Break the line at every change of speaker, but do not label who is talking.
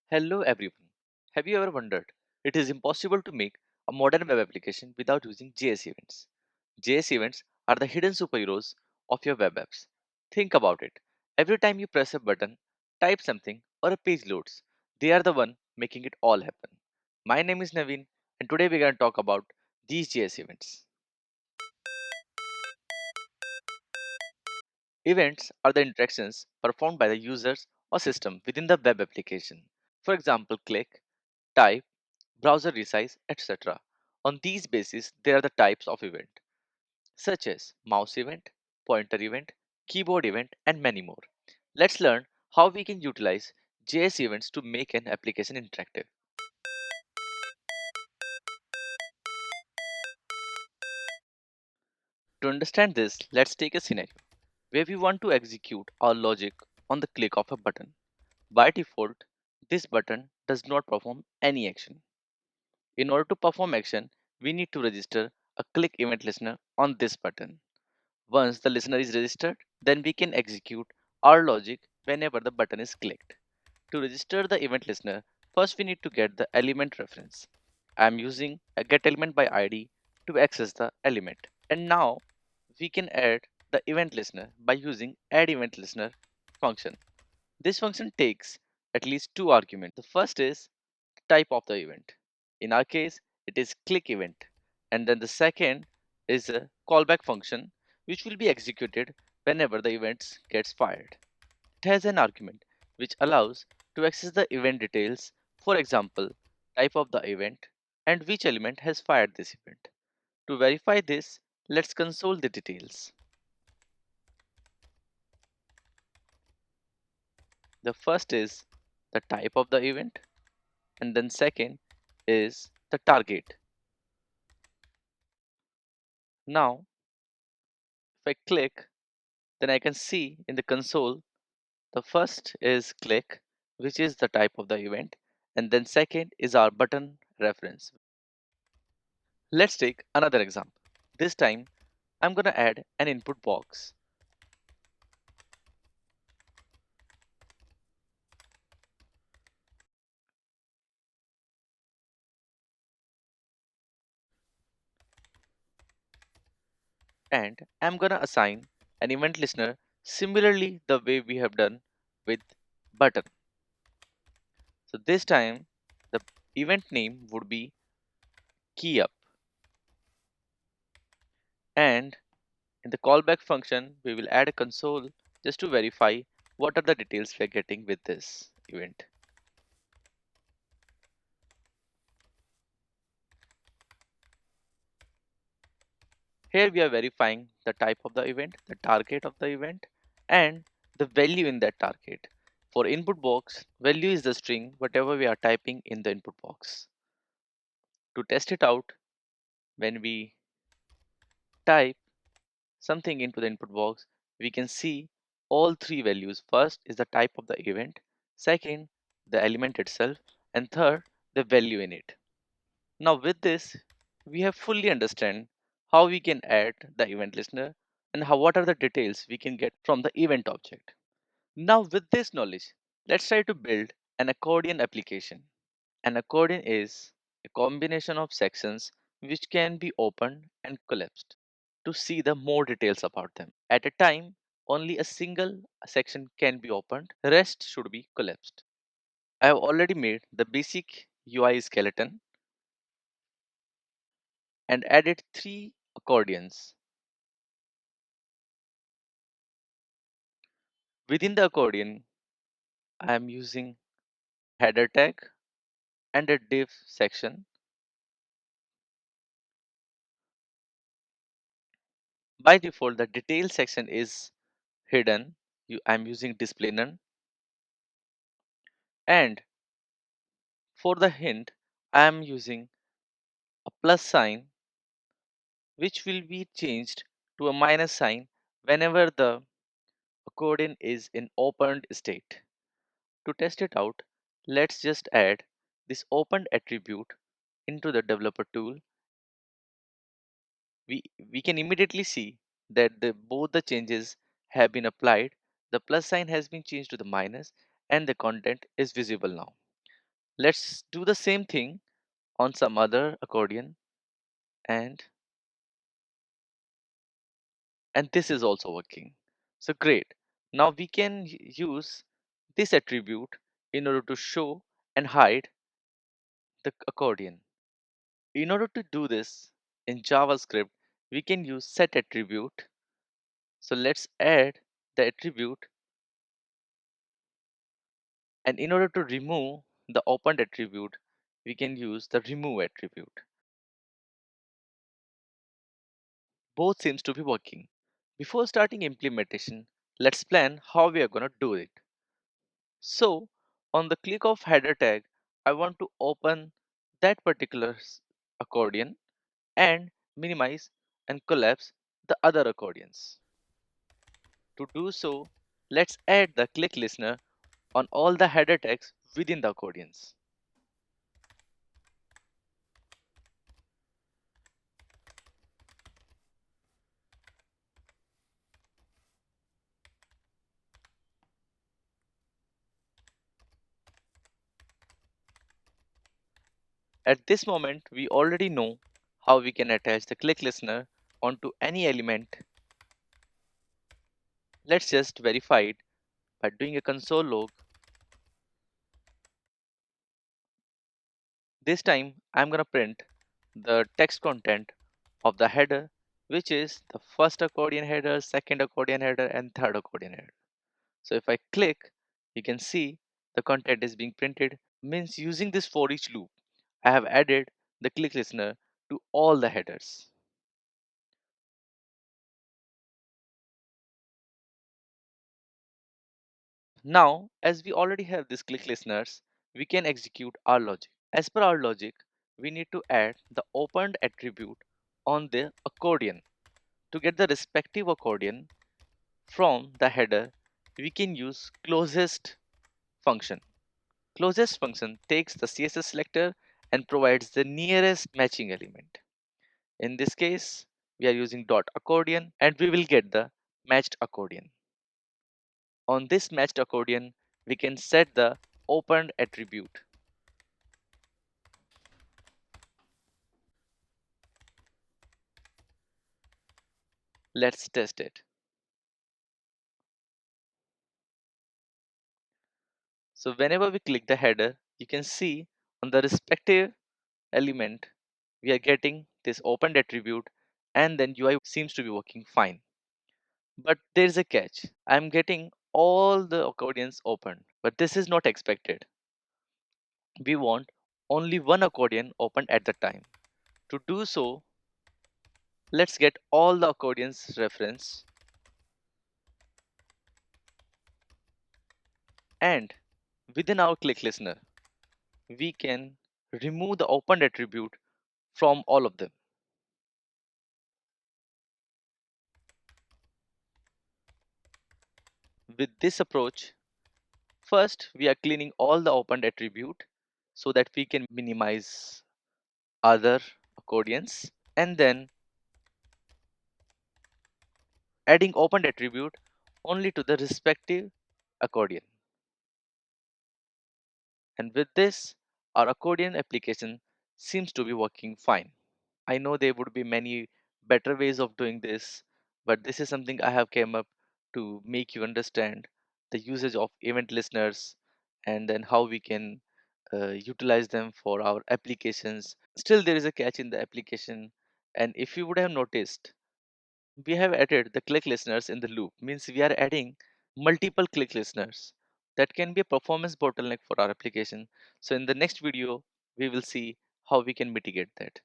Hello everyone. Have you ever wondered? It is impossible to make a modern web application without using JS events. JS events are the hidden superheroes of your web apps. Think about it. Every time you press a button, type something, or a page loads, they are the one making it all happen. My name is Naveen, and today we're going to talk about these JS events. Events are the interactions performed by the users or system within the web application. For example, click, type, browser resize, etc. On these basis, there are the types of event, such as mouse event, pointer event, keyboard event, and many more. Let's learn how we can utilize JS events to make an application interactive. To understand this, let's take a scenario where we want to execute our logic on the click of a button. By default, this button does not perform any action. In order to perform action, we need to register a click event listener on this button. Once the listener is registered, then we can execute our logic whenever the button is clicked. To register the event listener, first we need to get the element reference. I am using a getElementById to access the element. And now we can add the event listener by using addEventListener function. This function takes at least two arguments. The first is type of the event. In our case, it is click event. And then the second is a callback function which will be executed whenever the event gets fired. It has an argument which allows to access the event details, for example, type of the event and which element has fired this event. To verify this, let's console the details. The first is the type of the event and then second is the target. Now, if I click, then I can see in the console the first is click, which is the type of the event, and then second is our button reference. Let's take another example. This time I'm going to add an input box, and I'm going to assign an event listener similarly the way we have done with button. So this time the event name would be key up, and in the callback function we will add a console just to verify what are the details we are getting with this event. Here we are verifying the type of the event, the target of the event, and the value in that target. For input box, value is the string whatever we are typing in the input box. To test it out, when we type something into the input box, we can see all three values. First is the type of the event, second, the element itself, and third, the value in it. Now with this, we have fully understand how we can add the event listener and what are the details we can get from the event object. Now with this knowledge, let's try to build an accordion application. An accordion is a combination of sections which can be opened and collapsed. To see the more details about them. At a time, only a single section can be opened, rest should be collapsed. I have already made the basic UI skeleton and added three accordions. Within the accordion, I am using header tag and a div section. By default, the detail section is hidden. I'm using display none. And for the hint, I am using a plus sign which will be changed to a minus sign whenever the accordion is in opened state. To test it out, let's just add this opened attribute into the developer tool. We can immediately see that both the changes have been applied. The plus sign has been changed to the minus and the content is visible now. Let's do the same thing on some other accordion, and this is also working. So great. Now we can use this attribute in order to show and hide the accordion. In order to do this in JavaScript, we can use set attribute. So let's add the attribute, and in order to remove the opened attribute, we can use the remove attribute. Both seems to be working. Before starting implementation, let's plan how we are going to do it. So on the click of header tag, I want to open that particular accordion and minimize and collapse the other accordions. To do so, let's add the click listener on all the header tags within the accordions. At this moment, we already know how we can attach the click listener onto any element. Let's just verify it by doing a console log. This time, I'm going to print the text content of the header, which is the first accordion header, second accordion header, and third accordion header. So if I click, you can see the content is being printed. Means using this for each loop, I have added the click listener to all the headers. Now, as we already have these click listeners, we can execute our logic. As per our logic, we need to add the opened attribute on the accordion. To get the respective accordion from the header, we can use closest function. Closest function takes the CSS selector and provides the nearest matching element. In this case, we are using dot accordion and we will get the matched accordion. On this matched accordion, we can set the opened attribute. Let's test it. So whenever we click the header, you can see on the respective element, we are getting this opened attribute, and then UI seems to be working fine. But there's a catch. I'm getting all the accordions open, but this is not expected. We want only one accordion opened at the time. To do so, let's get all the accordions reference, and within our click listener, we can remove the opened attribute from all of them. With this approach, first we are cleaning all the opened attribute so that we can minimize other accordions, and then adding opened attribute only to the respective accordion. And with this, our accordion application seems to be working fine. I know there would be many better ways of doing this, but this is something I have came up to make you understand the usage of event listeners and then how we can utilize them for our applications. Still, there is a catch in the application, and if you would have noticed, we have added the click listeners in the loop. Means we are adding multiple click listeners. That can be a performance bottleneck for our application. So in the next video, we will see how we can mitigate that.